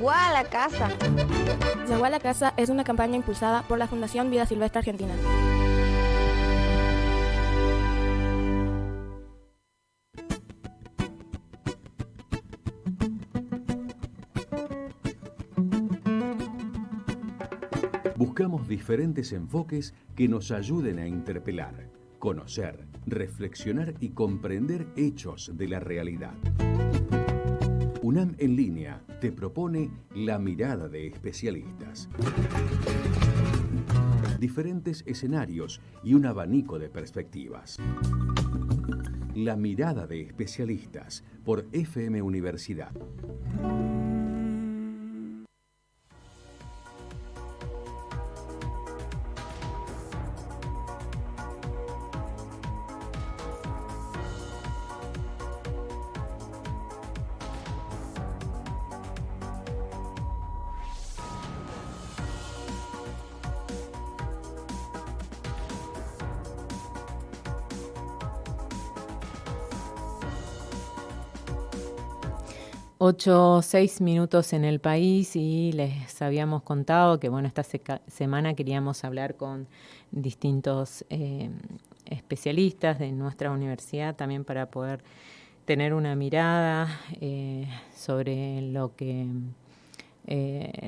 Yagua a la casa. Yagua a la casa es una campaña impulsada por la Fundación Vida Silvestre Argentina. Buscamos diferentes enfoques que nos ayuden a interpelar, conocer, reflexionar y comprender hechos de la realidad. UNAM en línea te propone La mirada de especialistas. Diferentes escenarios y un abanico de perspectivas. La mirada de especialistas por FM Universidad. Ocho, 6 minutos en el país y les habíamos contado que esta semana queríamos hablar con distintos especialistas de nuestra universidad también para poder tener una mirada sobre lo que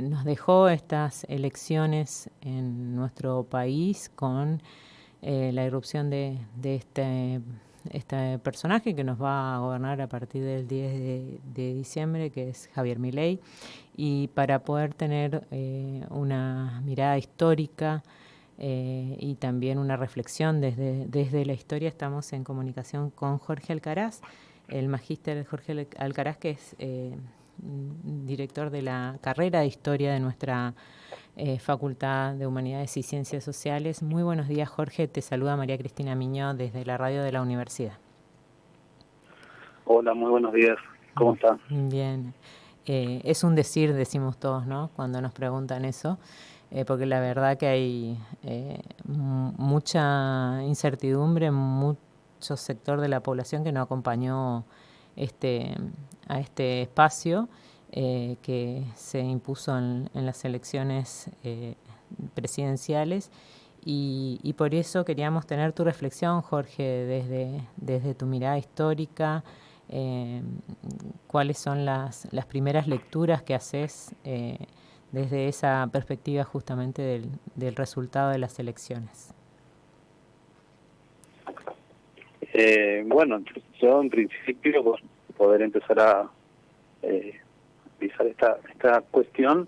nos dejó estas elecciones en nuestro país con la irrupción de este personaje que nos va a gobernar a partir del 10 de diciembre, que es Javier Milei, y para poder tener una mirada histórica y también una reflexión desde la historia, estamos en comunicación con Jorge Alcaraz, el magíster Jorge Alcaraz, que es director de la carrera de Historia de nuestra Facultad de Humanidades y Ciencias Sociales. Muy buenos días, Jorge. Te saluda María Cristina Miñó desde la radio de la universidad. Hola, muy buenos días. ¿Cómo están? Bien. Es un decir, decimos todos, ¿no? Cuando nos preguntan eso, porque la verdad que hay mucha incertidumbre, mucho sector de la población que no acompañó a este espacio que se impuso en las elecciones presidenciales y por eso queríamos tener tu reflexión, Jorge, desde tu mirada histórica, cuáles son las primeras lecturas que haces desde esa perspectiva justamente del resultado de las elecciones. Yo en principio poder empezar a analizar esta cuestión,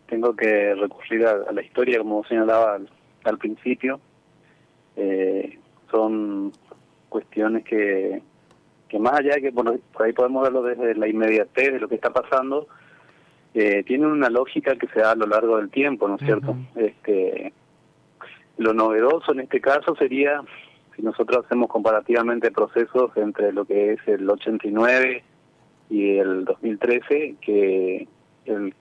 tengo que recurrir a la historia, como señalaba al principio. Son cuestiones que más allá de que por ahí podemos verlo desde la inmediatez de lo que está pasando, tienen una lógica que se da a lo largo del tiempo, ¿no es cierto? Lo novedoso en este caso sería, si nosotros hacemos comparativamente procesos entre lo que es el 89 y el 2013, que el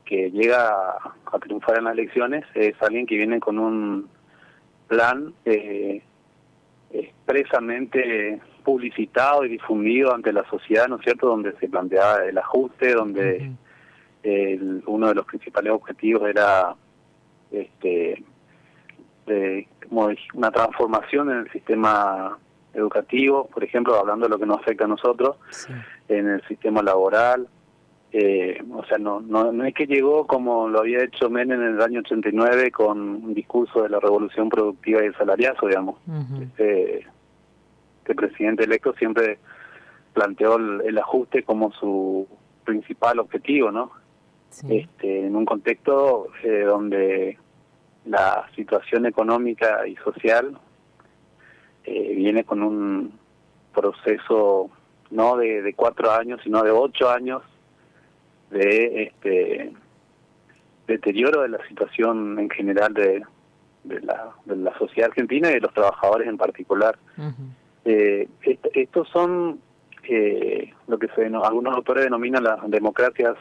que llega a triunfar en las elecciones es alguien que viene con un plan expresamente publicitado y difundido ante la sociedad, ¿no es cierto?, donde se planteaba el ajuste, donde uno de los principales objetivos era como una transformación en el sistema educativo, por ejemplo, hablando de lo que nos afecta a nosotros, en el sistema laboral. No es que llegó como lo había hecho Menem en el año 89 con un discurso de la revolución productiva y el salariazo, digamos. Este presidente electo siempre planteó el ajuste como su principal objetivo, ¿no? En un contexto donde la situación económica y social viene con un proceso no de 4 años, sino de 8 años de deterioro de la situación en general de la sociedad argentina y de los trabajadores en particular. Estos son lo que algunos autores denominan las democracias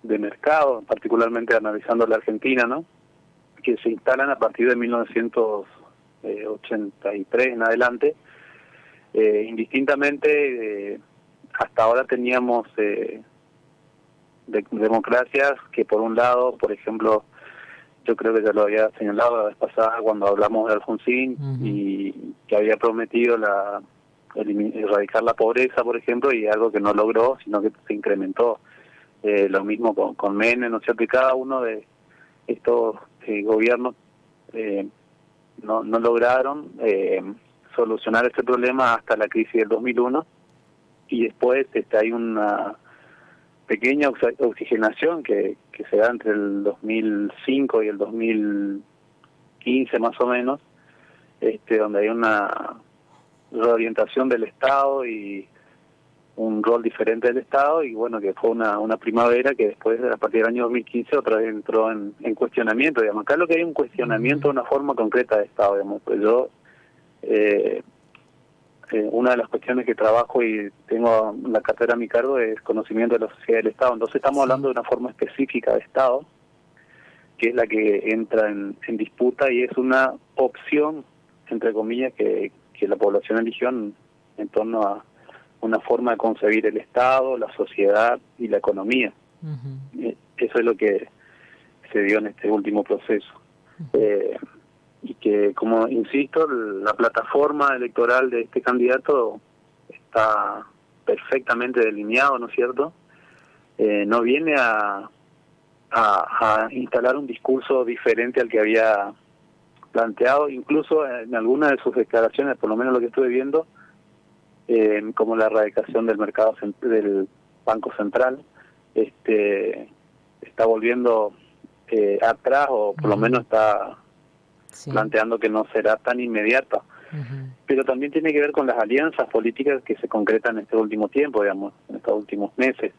de mercado, particularmente analizando la Argentina, ¿no?, que se instalan a partir de 1983 en adelante. Indistintamente, hasta ahora teníamos democracias que por un lado, por ejemplo, yo creo que ya lo había señalado la vez pasada cuando hablamos de Alfonsín, y que había prometido erradicar la pobreza, por ejemplo, y algo que no logró, sino que se incrementó. Lo mismo con Menem, ¿no es cierto? Y cada uno de estos gobiernos no lograron solucionar este problema hasta la crisis del 2001, y después hay una pequeña oxigenación que se da entre el 2005 y el 2015 más o menos, donde hay una reorientación del Estado y un rol diferente del Estado, y bueno, que fue una primavera que después, a partir del año 2015, otra vez entró en cuestionamiento, digamos. Acá lo que hay un cuestionamiento de una forma concreta de Estado, digamos. Pues yo, una de las cuestiones que trabajo y tengo la cátedra a mi cargo es conocimiento de la sociedad del Estado. Entonces estamos hablando de una forma específica de Estado, que es la que entra en disputa, y es una opción, entre comillas, que la población eligió en torno a una forma de concebir el Estado, la sociedad y la economía. Eso es lo que se dio en este último proceso. Y que, como insisto, la plataforma electoral de este candidato está perfectamente delineado, ¿no es cierto? No viene a instalar un discurso diferente al que había planteado, incluso en algunas de sus declaraciones, por lo menos lo que estuve viendo, como la erradicación del mercado del Banco Central, está volviendo atrás, o por lo menos está planteando que no será tan inmediata. Pero también tiene que ver con las alianzas políticas que se concretan en este último tiempo, digamos, en estos últimos meses.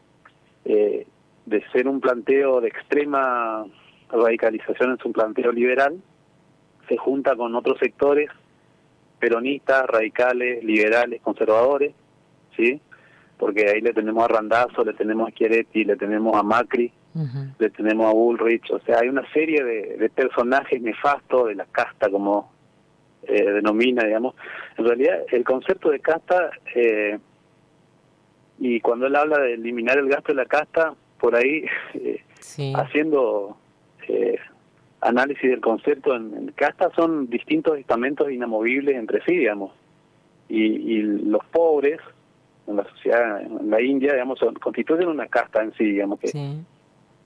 De ser un planteo de extrema radicalización, es un planteo liberal, se junta con otros sectores peronistas, radicales, liberales, conservadores, ¿sí? Porque ahí le tenemos a Randazzo, le tenemos a Schiaretti, le tenemos a Macri, le tenemos a Bullrich. O sea, hay una serie de personajes nefastos de la casta, como denomina, digamos. En realidad, el concepto de casta, y cuando él habla de eliminar el gasto de la casta, por ahí, haciendo análisis del concepto, en casta son distintos estamentos inamovibles entre sí, digamos. Y los pobres, en la sociedad, en la India, digamos, constituyen una casta en sí, digamos.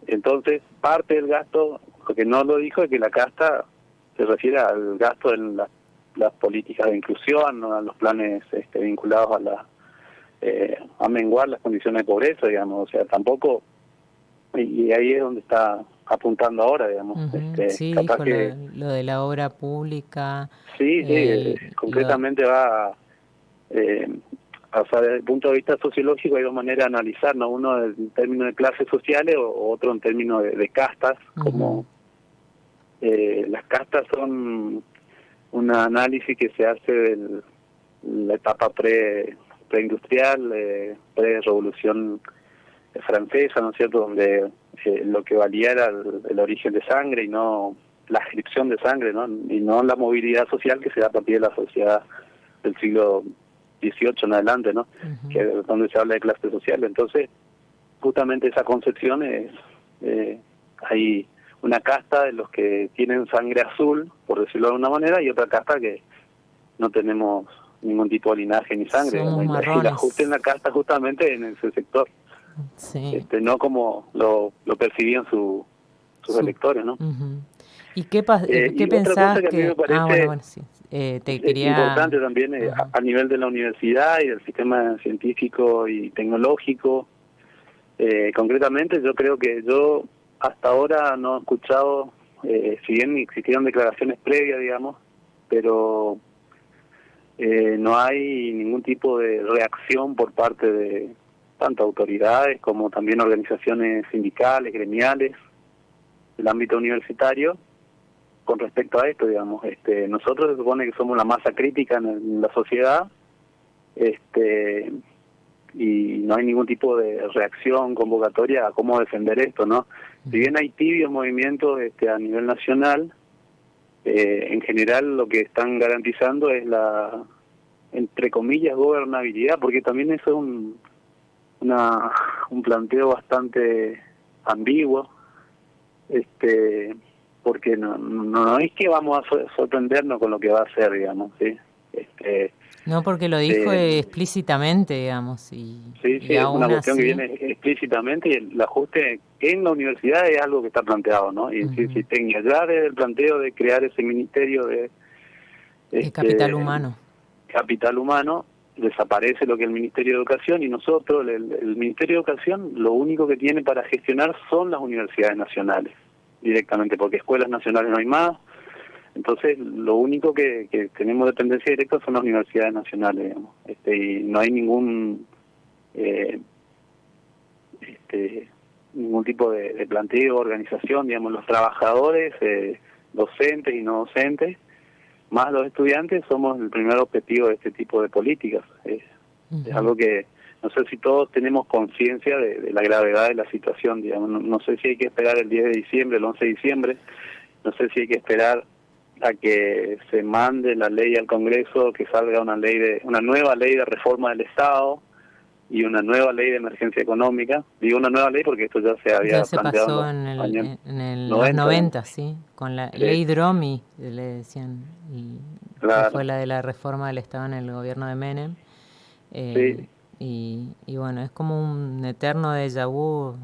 Entonces, parte del gasto, lo que no lo dijo, es que la casta se refiere al gasto en las políticas de inclusión, ¿no? A los planes vinculados a menguar las condiciones de pobreza, digamos. O sea, tampoco, y ahí es donde está apuntando ahora, digamos. Dijo lo de la obra pública. Concretamente va o sea, desde el punto de vista sociológico hay dos maneras de analizar, ¿no? Uno en términos de clases sociales, o otro en términos de castas, como las castas son un análisis que se hace de la etapa preindustrial, pre-revolución francesa, ¿no es cierto?, donde lo que valía era el origen de sangre y no la ascripción de sangre, ¿no? Y no la movilidad social que se da a partir de la sociedad del siglo XVIII en adelante, ¿no? Que es donde se habla de clase social. Entonces, justamente esa concepción es, hay una casta de los que tienen sangre azul, por decirlo de alguna manera, y otra casta que no tenemos ningún tipo de linaje ni sangre, ¿no? Y la ajuste en la casta justamente en ese sector. No como lo percibían sus electores, ¿no? ¿Y qué pensás que te quería... importante también a nivel de la universidad y del sistema científico y tecnológico, concretamente yo creo que yo hasta ahora no he escuchado, si bien existieron declaraciones previas, digamos, pero no hay ningún tipo de reacción por parte de tanto autoridades como también organizaciones sindicales, gremiales, del ámbito universitario, con respecto a esto, digamos. Nosotros se supone que somos la masa crítica en la sociedad, y no hay ningún tipo de reacción convocatoria a cómo defender esto, ¿no? Si bien hay tibios movimientos a nivel nacional, en general lo que están garantizando es la, entre comillas, gobernabilidad, porque también eso es un planteo bastante ambiguo, porque no es que vamos a sorprendernos con lo que va a hacer, digamos, ¿sí? No, porque lo dijo explícitamente, digamos. Sí, es una cuestión que viene explícitamente, y el ajuste en la universidad es algo que está planteado, ¿no? Y si tenga ya desde el planteo de crear ese ministerio de capital humano. Capital humano, desaparece lo que es el Ministerio de Educación, y nosotros, el Ministerio de Educación, lo único que tiene para gestionar son las universidades nacionales, directamente, porque escuelas nacionales no hay más. Entonces, lo único que tenemos dependencia directa son las universidades nacionales, digamos. Y no hay ningún tipo de planteo, organización, digamos, los trabajadores, docentes y no docentes, más los estudiantes, somos el primer objetivo de este tipo de políticas. Es algo que no sé si todos tenemos conciencia de la gravedad de la situación, digamos. No sé si hay que esperar el 10 de diciembre, el 11 de diciembre, no sé si hay que esperar a que se mande la ley al Congreso, que salga una nueva ley de reforma del Estado y una nueva ley de emergencia económica. Digo una nueva ley porque esto ya se había planteado pasó en los 90, sí, con la ley Dromi, le decían, claro, que fue la de la reforma del Estado en el gobierno de Menem. Sí. Y bueno, es como un eterno déjà vu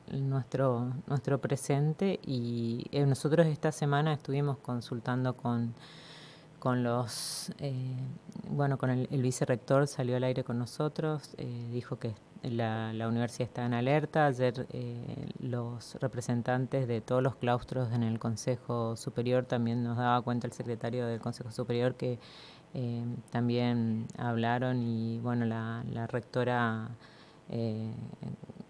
nuestro presente, y nosotros esta semana estuvimos consultando con los con el vicerrector, salió al aire con nosotros, dijo que la universidad está en alerta. Ayer los representantes de todos los claustros en el Consejo Superior, también nos daba cuenta el secretario del Consejo Superior que también hablaron, y bueno, la rectora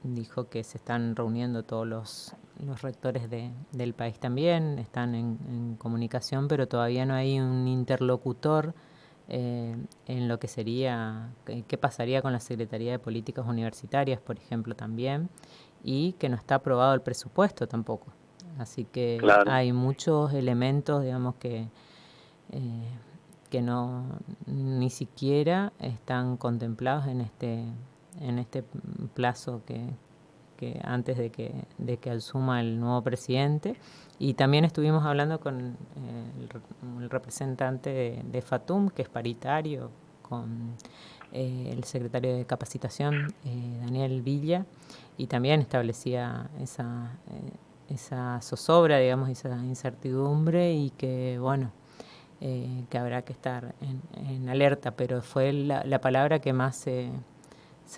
dijo que se están reuniendo todos los rectores del país, también están en comunicación, pero todavía no hay un interlocutor en lo que sería, qué pasaría con la Secretaría de Políticas Universitarias, por ejemplo, también, y que no está aprobado el presupuesto tampoco. Así que claro, hay muchos elementos, digamos, que no ni siquiera están contemplados en este plazo que antes de que asuma el nuevo presidente. Y también estuvimos hablando con el representante de FATUM, que es paritario, con el secretario de Capacitación, Daniel Villa, y también establecía esa zozobra, digamos, esa incertidumbre, y que bueno, que habrá que estar en alerta, pero fue la palabra que más se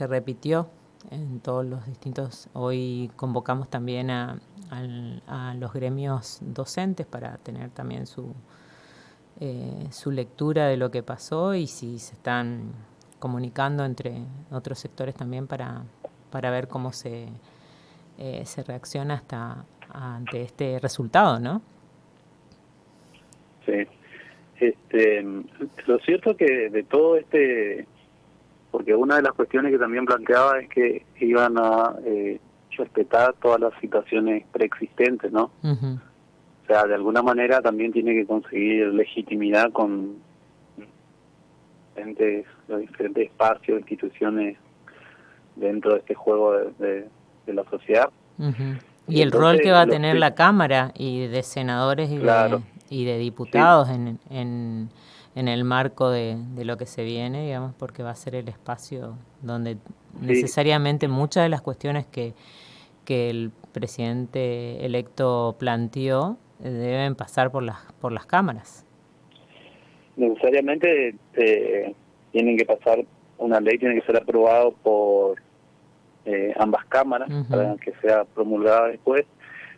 repitió en todos los distintos. Hoy convocamos también a los gremios docentes para tener también su lectura de lo que pasó, y si se están comunicando entre otros sectores también para ver cómo se reacciona ante este resultado, ¿no? Sí. Lo cierto que de todo porque una de las cuestiones que también planteaba es que iban a respetar todas las situaciones preexistentes, ¿no? Uh-huh. O sea, de alguna manera también tiene que conseguir legitimidad con los diferentes espacios, instituciones dentro de este juego de la sociedad. Uh-huh. Y el rol que va a tener la Cámara, y de senadores y de diputados, sí, en el marco de lo que se viene, digamos, porque va a ser el espacio donde necesariamente muchas de las cuestiones que el presidente electo planteó deben pasar por las cámaras. Necesariamente tienen que pasar, una ley tiene que ser aprobada por ambas cámaras, uh-huh, para que sea promulgada después.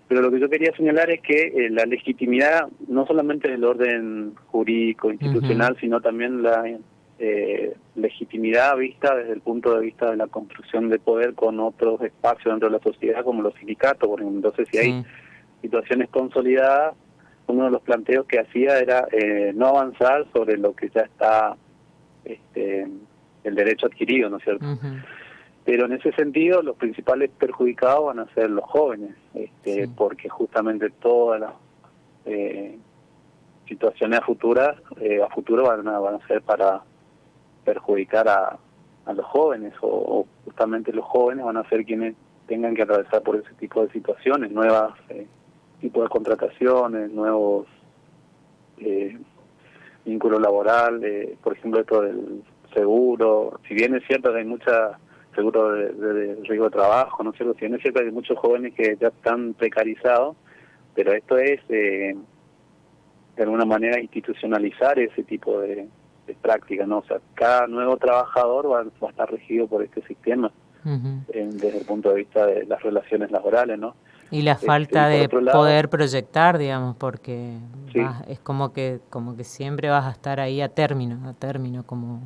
Pero lo que yo quería señalar es que la legitimidad, no solamente del orden jurídico institucional, uh-huh, sino también la legitimidad vista desde el punto de vista de la construcción de poder con otros espacios dentro de la sociedad, como los sindicatos, por ejemplo. Entonces, si hay situaciones consolidadas, uno de los planteos que hacía era no avanzar sobre lo que ya está el derecho adquirido, ¿no es cierto? Uh-huh. Pero en ese sentido, los principales perjudicados van a ser los jóvenes, porque justamente todas las situaciones a futuro van a ser para perjudicar a los jóvenes, o justamente los jóvenes van a ser quienes tengan que atravesar por ese tipo de situaciones, nuevas tipos de contrataciones, nuevos vínculos laborales, por ejemplo esto del seguro, si bien es cierto que hay mucha seguro de riesgo de trabajo, ¿no es cierto? Si bien es cierto que hay muchos jóvenes que ya están precarizados, pero esto es de alguna manera institucionalizar ese tipo de práctica, ¿no? O sea, cada nuevo trabajador va a estar regido por este sistema desde el punto de vista de las relaciones laborales, ¿no? Y la falta de lado, poder proyectar, digamos, porque sí, es como que siempre vas a estar ahí a término, como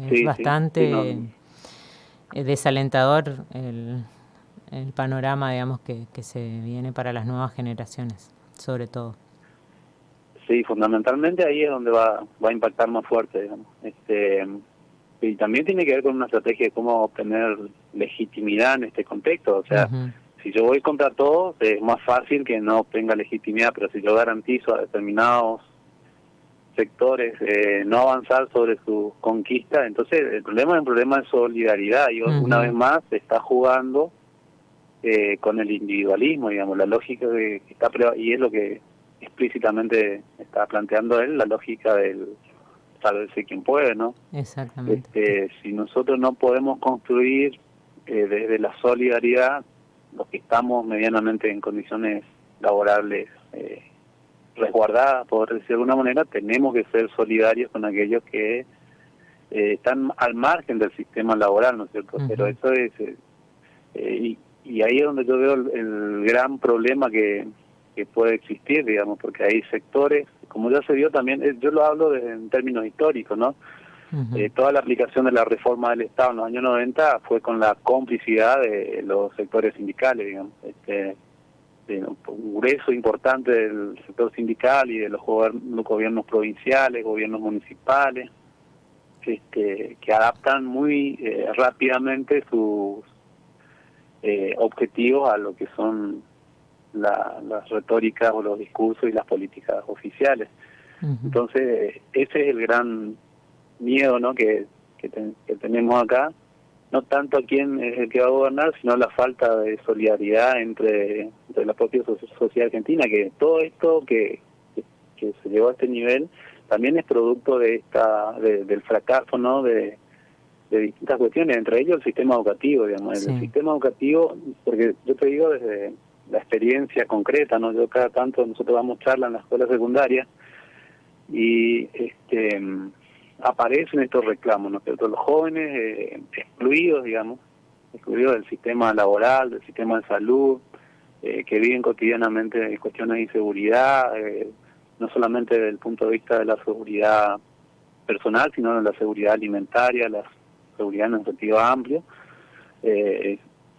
es bastante desalentador el panorama, digamos, que se viene para las nuevas generaciones, sobre todo. Sí, fundamentalmente ahí es donde va a impactar más fuerte, digamos. Y también tiene que ver con una estrategia de cómo obtener legitimidad en este contexto. O sea, si yo voy contra todos, es más fácil que no obtenga legitimidad, pero si yo garantizo a determinados sectores no avanzar sobre su conquista, entonces el problema es un problema de solidaridad. Y una vez más se está jugando con el individualismo, digamos, la lógica que está, y es lo que explícitamente está planteando él, la lógica del sálvese quien puede, ¿no? Exactamente. Si nosotros no podemos construir desde la solidaridad, los que estamos medianamente en condiciones laborables resguardadas, por decir de alguna manera, tenemos que ser solidarios con aquellos que están al margen del sistema laboral, ¿no es cierto? Pero eso es... y ahí es donde yo veo el gran problema que puede existir, digamos, porque hay sectores, como ya se vio también, yo lo hablo en términos históricos, ¿no? Toda la aplicación de la reforma del Estado en los años 90 fue con la complicidad de los sectores sindicales, digamos, un grueso importante del sector sindical y de los gobiernos provinciales, gobiernos municipales, que adaptan muy rápidamente sus objetivos a lo que son las retóricas o los discursos y las políticas oficiales. Entonces, ese es el gran miedo, ¿no? que tenemos acá, no tanto a quién es el que va a gobernar, sino la falta de solidaridad entre la propia sociedad argentina, que todo esto que se llegó a este nivel también es producto de del fracaso, ¿no? de distintas cuestiones, entre ellos el sistema educativo, digamos. El sistema educativo, porque yo te digo desde la experiencia concreta, ¿no? Yo cada tanto, nosotros damos charlas en la escuela secundaria y aparecen estos reclamos, ¿no? Pero los jóvenes excluidos, digamos, excluidos del sistema laboral, del sistema de salud, que viven cotidianamente cuestiones de inseguridad, no solamente desde el punto de vista de la seguridad personal, sino de la seguridad alimentaria, la seguridad en un sentido amplio.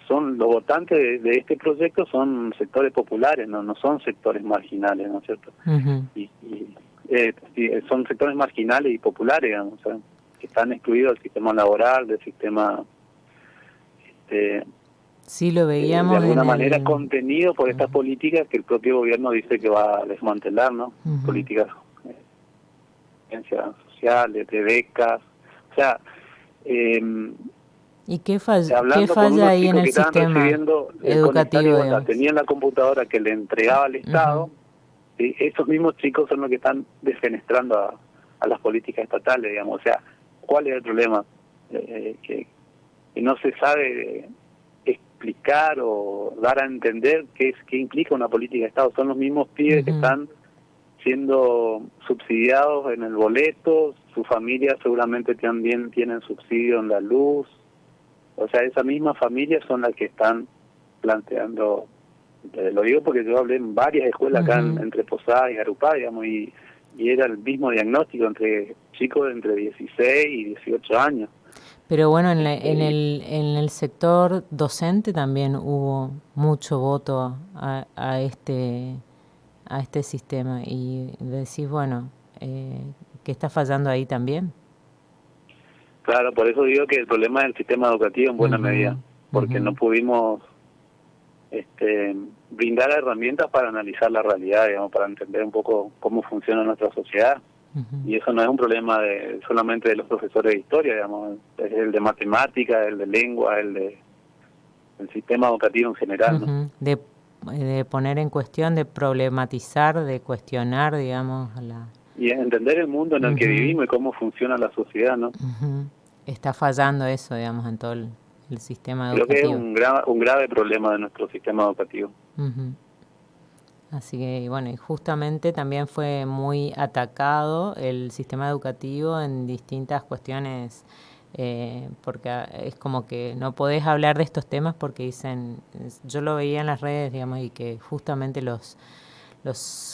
Son los votantes de este proyecto son sectores populares, no son sectores marginales, ¿no es cierto? Son sectores marginales y populares, digamos, o sea, que están excluidos del sistema laboral, del sistema sí, lo veíamos de alguna manera contenido por estas políticas que el propio gobierno dice que va a desmantelar, ¿no? Políticas sociales, de becas, o sea, ¿y qué falla ahí en el sistema educativo? Tenían la computadora que le entregaba al Estado, ¿sí? Esos mismos chicos son los que están defenestrando a las políticas estatales, digamos. O sea, ¿cuál es el problema? Que no se sabe explicar o dar a entender qué implica una política de Estado. Son los mismos pibes que están siendo subsidiados en el boleto, sus familias seguramente también tienen subsidio en la luz. O sea, esas mismas familias son las que están planteando, lo digo porque yo hablé en varias escuelas acá entre Posadas y Garupá, digamos, y era el mismo diagnóstico entre chicos de entre 16 y 18 años. Pero bueno, en el sector docente también hubo mucho voto a este sistema, y decís, bueno, ¿qué está fallando ahí también? Claro, por eso digo que el problema es el sistema educativo en buena medida, porque no pudimos brindar herramientas para analizar la realidad, digamos, para entender un poco cómo funciona nuestra sociedad. Y eso no es un problema solamente de los profesores de historia, digamos, es el de matemática, el de lengua, el de el sistema educativo en general, ¿no? De poner en cuestión, de problematizar, de cuestionar, digamos, y entender el mundo en el que vivimos y cómo funciona la sociedad, ¿no? Está fallando eso, digamos, en todo el sistema educativo. Creo que es un grave problema de nuestro sistema educativo. Así que, bueno, y justamente también fue muy atacado el sistema educativo en distintas cuestiones, porque es como que no podés hablar de estos temas porque dicen, yo lo veía en las redes, digamos, y que justamente los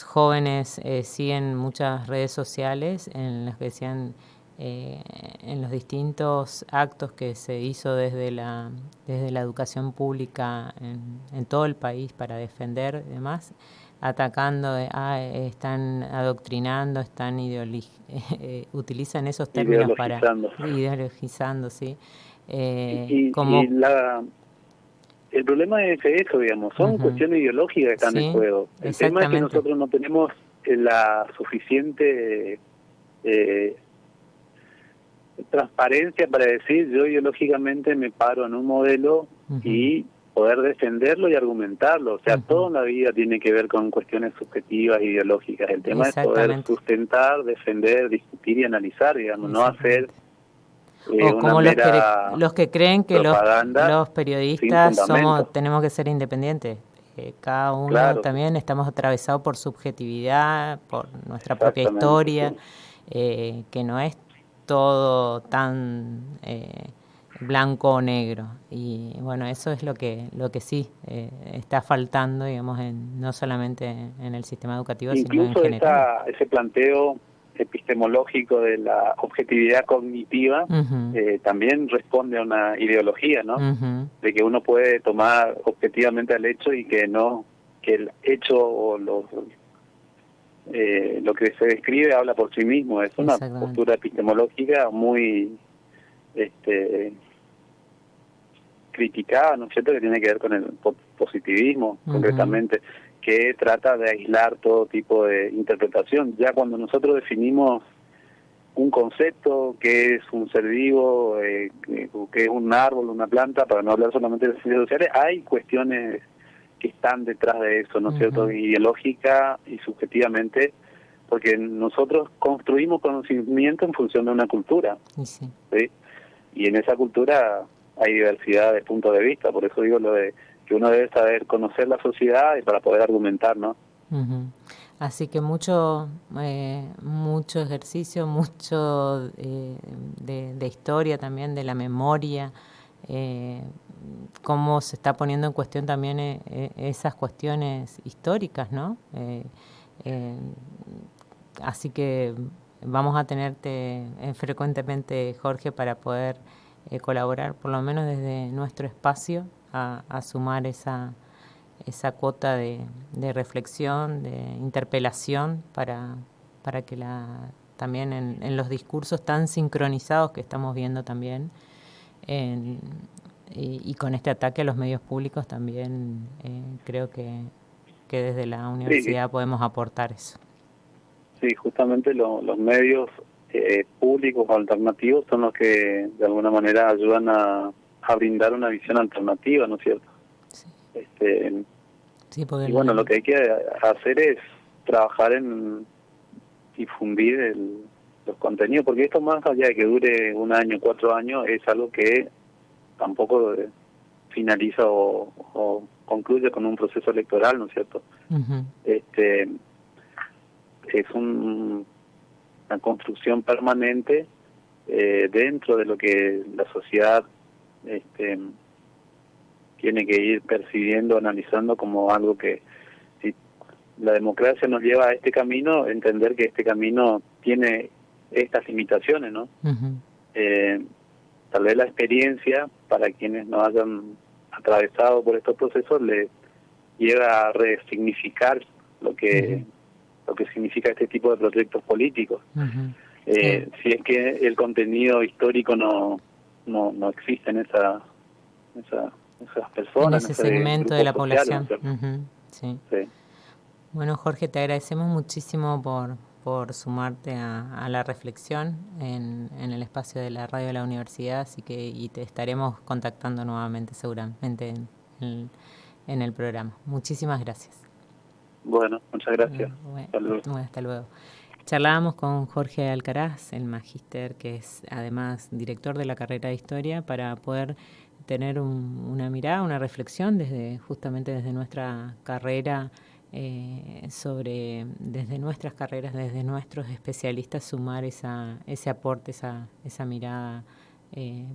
jóvenes siguen muchas redes sociales en las que decían, en los distintos actos que se hizo desde la educación pública en todo el país para defender y demás, atacando, están adoctrinando, están utilizan esos términos para ideologizando, sí. El problema es eso, digamos, son cuestiones ideológicas que están en juego. El tema es que nosotros no tenemos la suficiente transparencia para decir, yo ideológicamente me paro en un modelo y poder defenderlo y argumentarlo. O sea, todo en la vida tiene que ver con cuestiones subjetivas, ideológicas. El tema es poder sustentar, defender, discutir y analizar, digamos, no hacer o como los que creen que los periodistas tenemos que ser independientes. Cada uno también estamos atravesados por subjetividad, por nuestra propia historia, que no es todo tan blanco o negro. Y bueno, eso es lo que sí está faltando, digamos, no solamente en el sistema educativo, sino en general. Incluso ese planteo epistemológico de la objetividad cognitiva también responde a una ideología, ¿no? De que uno puede tomar objetivamente el hecho y que el hecho o lo que se describe habla por sí mismo. Es una postura epistemológica muy criticada, ¿no es cierto?, que tiene que ver con el positivismo, concretamente, que trata de aislar todo tipo de interpretación. Ya cuando nosotros definimos un concepto, que es un ser vivo, que es un árbol, una planta, para no hablar solamente de las ciencias sociales, hay cuestiones que están detrás de eso, ¿no es cierto?, ideológica y subjetivamente, porque nosotros construimos conocimiento en función de una cultura, ¿sí? Y en esa cultura hay diversidad de puntos de vista, por eso digo lo de que uno debe saber conocer la sociedad y para poder argumentar, ¿no? Así que mucho ejercicio, mucho de historia también, de la memoria, cómo se está poniendo en cuestión también esas cuestiones históricas, ¿no? Así que vamos a tenerte frecuentemente, Jorge, para poder colaborar, por lo menos desde nuestro espacio, a sumar esa cuota de reflexión, de interpelación, para que también en los discursos tan sincronizados que estamos viendo también, y con este ataque a los medios públicos también, creo que desde la universidad podemos aportar eso. Sí, justamente los medios públicos o alternativos son los que de alguna manera ayudan a brindar una visión alternativa, ¿no es cierto? Sí. Y bueno, lo que hay que hacer es trabajar en difundir los contenidos, porque esto, más allá de que dure 1 año, 4 años, es algo que tampoco finaliza o concluye con un proceso electoral, ¿no es cierto? Es una construcción permanente dentro de lo que la sociedad tiene que ir percibiendo, analizando como algo que, si la democracia nos lleva a este camino, entender que este camino tiene estas limitaciones, ¿no? Tal vez la experiencia, para quienes no hayan atravesado por estos procesos, les lleva a resignificar lo que significa este tipo de proyectos políticos. Si es que el contenido histórico no existe en esas personas, en ese segmento de la población. Sí. Bueno, Jorge, te agradecemos muchísimo por sumarte a la reflexión en el espacio de la radio de la universidad, así que y te estaremos contactando nuevamente seguramente en el programa. Muchísimas gracias. Bueno, muchas gracias. Hasta luego. Charlábamos con Jorge Alcaraz, el magíster que es además director de la carrera de Historia, para poder tener una mirada, una reflexión justamente desde nuestra carrera, desde nuestras carreras, desde nuestros especialistas, sumar ese aporte, esa mirada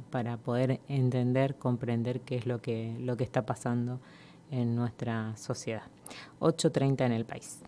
para poder entender, comprender qué es lo que está pasando en nuestra sociedad. 8:30 en El País.